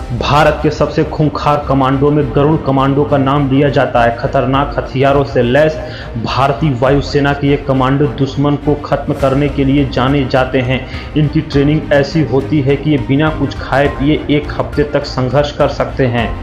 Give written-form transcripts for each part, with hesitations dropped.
भारत के सबसे खूंखार कमांडो में गरुड़ कमांडो का नाम लिया जाता है। खतरनाक हथियारों से लैस भारतीय वायुसेना के ये कमांडो दुश्मन को खत्म करने के लिए जाने जाते हैं। इनकी ट्रेनिंग ऐसी होती है कि ये बिना कुछ खाए पिए एक हफ्ते तक संघर्ष कर सकते हैं।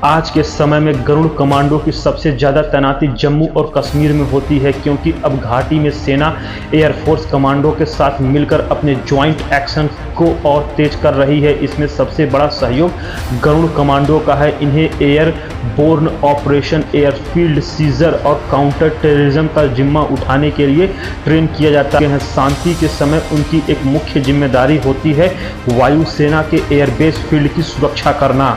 आज के समय में गरुड़ कमांडो की सबसे ज़्यादा तैनाती जम्मू और कश्मीर में होती है, क्योंकि अब घाटी में सेना एयरफोर्स कमांडो के साथ मिलकर अपने ज्वाइंट एक्शन को और तेज कर रही है। इसमें सबसे बड़ा सहयोग गरुड़ कमांडो का है। इन्हें airborne operation, airfield seizure और काउंटर टेररिज्म का जिम्मा उठाने के लिए ट्रेन किया जाता है। शांति के समय उनकी एक मुख्य जिम्मेदारी होती है वायुसेना के एयरबेस फील्ड की सुरक्षा करना।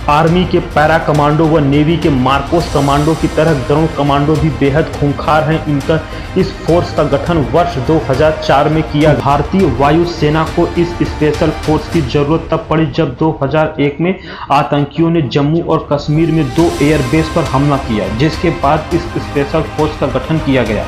आर्मी के पैरा कमांडो व नेवी के मार्कोस कमांडो की तरह गरुड़ कमांडो भी बेहद खूंखार हैं। इनका इस फोर्स का गठन वर्ष 2004 में किया। भारतीय वायुसेना को इस स्पेशल फोर्स की जरूरत तब पड़ी जब 2001 में आतंकियों ने जम्मू और कश्मीर में 2 एयरबेस पर हमला किया, जिसके बाद इस स्पेशल फोर्स का गठन किया गया।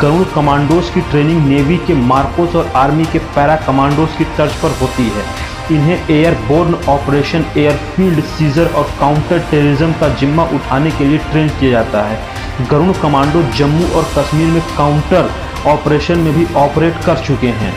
गरुड़ कमांडोज की ट्रेनिंग नेवी के मार्कोस और आर्मी के पैरा कमांडोज की तर्ज पर होती है। इन्हें एयरबोर्न ऑपरेशन, एयरफील्ड सीजर और काउंटर टेररिज्म का जिम्मा उठाने के लिए ट्रेन किया जाता है। गरुड़ कमांडो जम्मू और कश्मीर में काउंटर ऑपरेशन में भी ऑपरेट कर चुके हैं।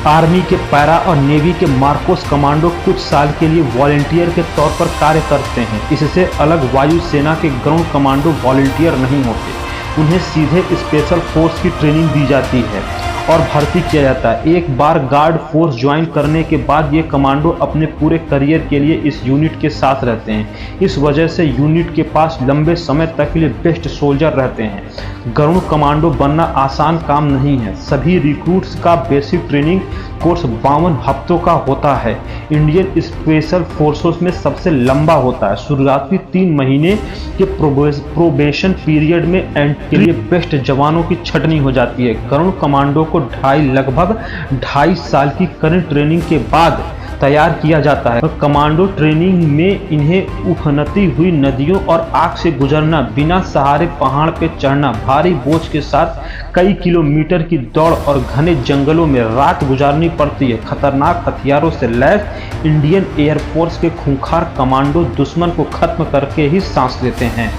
आर्मी के पैरा और नेवी के मार्कोस कमांडो कुछ साल के लिए वॉलंटियर के तौर पर कार्य करते हैं। इससे अलग वायुसेना के गरुड़ कमांडो वॉलंटियर नहीं होते। उन्हें सीधे स्पेशल फोर्स की ट्रेनिंग दी जाती है और भर्ती किया जाता है। एक बार गार्ड फोर्स ज्वाइन करने के बाद ये कमांडो अपने पूरे करियर के लिए इस यूनिट के साथ रहते हैं। इस वजह से यूनिट के पास लंबे समय तक के लिए बेस्ट सोल्जर रहते हैं। गरुड़ कमांडो बनना आसान काम नहीं है। सभी रिक्रूट्स का बेसिक ट्रेनिंग कोर्स 52 हफ्तों का होता है। इंडियन स्पेशल फोर्सेस में सबसे लंबा होता है। शुरुआती 3 महीने के प्रोबेशन पीरियड में एंट्री के लिए बेस्ट जवानों की छटनी हो जाती है। गरुड़ कमांडो को लगभग 2.5 साल की करंट ट्रेनिंग के बाद तैयार किया जाता है। कमांडो ट्रेनिंग में इन्हें उफनती हुई नदियों और आग से गुजरना, बिना सहारे पहाड़ पे चढ़ना, भारी बोझ के साथ कई किलोमीटर की दौड़ और घने जंगलों में रात गुजारनी पड़ती है। खतरनाक हथियारों से लैस इंडियन एयरफोर्स के खूंखार कमांडो दुश्मन को खत्म करके ही सांस लेते हैं।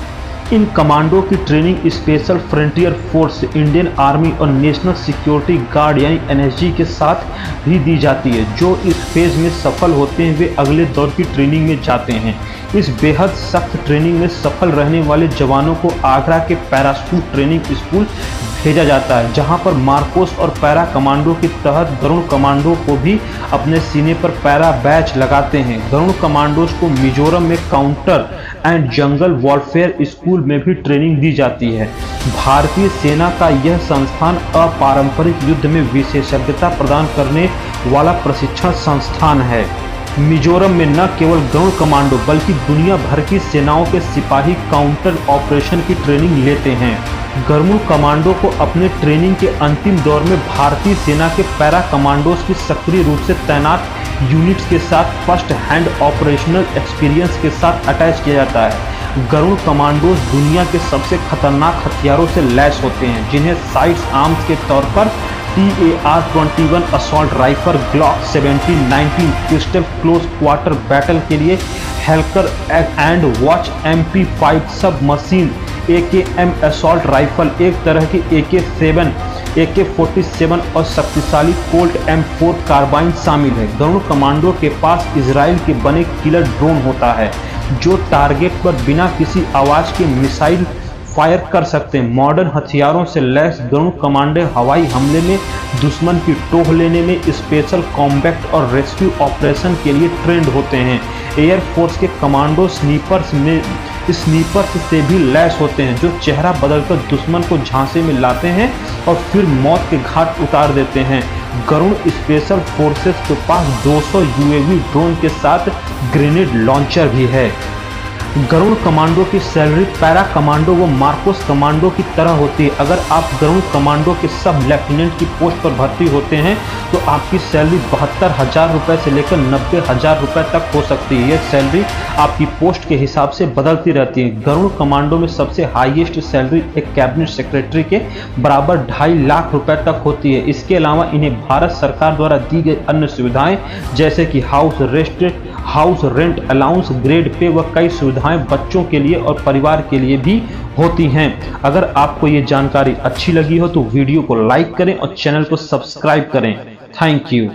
इन कमांडो की training special frontier force, Indian army और नेशनल सिक्योरिटी गार्ड यानी एनएसजी के साथ भी दी जाती है। जो इस फेज में सफल होते हैं वे अगले दौर की ट्रेनिंग में जाते हैं। इस बेहद सख्त ट्रेनिंग में सफल रहने वाले जवानों को आगरा के पैराशूट ट्रेनिंग स्कूल भेजा जाता है, जहां पर मार्कोस और पैरा कमांडो के तहत गरुड़ कमांडो को भी अपने सीने पर पैरा बैच लगाते हैं। गरुड़ कमांडोज को मिजोरम में counter and jungle warfare school में भी ट्रेनिंग दी जाती है। भारतीय सेना का यह संस्थान अपारंपरिक युद्ध में विशेषज्ञता प्रदान करने वाला प्रशिक्षण संस्थान है। मिजोरम में न केवल गरुड़ कमांडो बल्कि दुनिया भर की सेनाओं के सिपाही काउंटर ऑपरेशन की ट्रेनिंग लेते हैं। गरुड़ कमांडो को अपने ट्रेनिंग के अंतिम दौर में भारतीय सेना के पैरा कमांडोज की सक्रिय रूप से तैनात यूनिट्स के साथ फर्स्ट हैंड ऑपरेशनल एक्सपीरियंस के साथ अटैच किया जाता है। गरुड़ कमांडोज दुनिया के सबसे खतरनाक हथियारों से लैस होते हैं, जिन्हें साइड्स आर्म्स के तौर पर TAR-21 assault rifle, Glock 17-19 pistol close quarter battle के लिए हेल्कर एंड वॉच MP5 सब मशीन, AKM असॉल्ट राइफल, एक तरह की AK-7, AK-47 और शक्तिशाली कोल्ट M4 कार्बाइन शामिल है। गरुड़ कमांडो के पास इजराइल के बने किलर ड्रोन होता है, जो टारगेट पर बिना किसी आवाज के मिसाइल फायर कर सकते हैं। मॉडर्न हथियारों से लैस गरुड़ कमांडो हवाई हमले में दुश्मन की टोह लेने में, स्पेशल कॉम्बैट और रेस्क्यू ऑपरेशन के लिए ट्रेंड होते हैं। एयरफोर्स के कमांडो स्नीपर्स से भी लैस होते हैं, जो चेहरा बदलकर दुश्मन को झांसे में लाते हैं और फिर मौत के घाट उतार देते हैं। गरुड़ स्पेशल फोर्सेस के पास 200 UAV ड्रोन के साथ ग्रेनेड लॉन्चर भी है। गरुड़ कमांडो की सैलरी पैरा कमांडो व मार्कोस कमांडो की तरह होती है। अगर आप गरुड़ कमांडो के सब लेफ्टिनेंट की पोस्ट पर भर्ती होते हैं तो आपकी सैलरी 72,000 रुपये से लेकर 90,000 रुपये तक हो सकती है। यह सैलरी आपकी पोस्ट के हिसाब से बदलती रहती है। गरुड़ कमांडो में सबसे हाईएस्ट सैलरी एक कैबिनेट सेक्रेटरी के बराबर 2.5 लाख रुपए तक होती है। इसके अलावा इन्हें भारत सरकार द्वारा दी गई अन्य सुविधाएं जैसे कि house arrest, house rent allowance, grade pay व कई सुविधाएं बच्चों के लिए और परिवार के लिए भी होती हैं। अगर आपको ये जानकारी अच्छी लगी हो तो वीडियो को लाइक करें और चैनल को सब्सक्राइब करें। Thank you.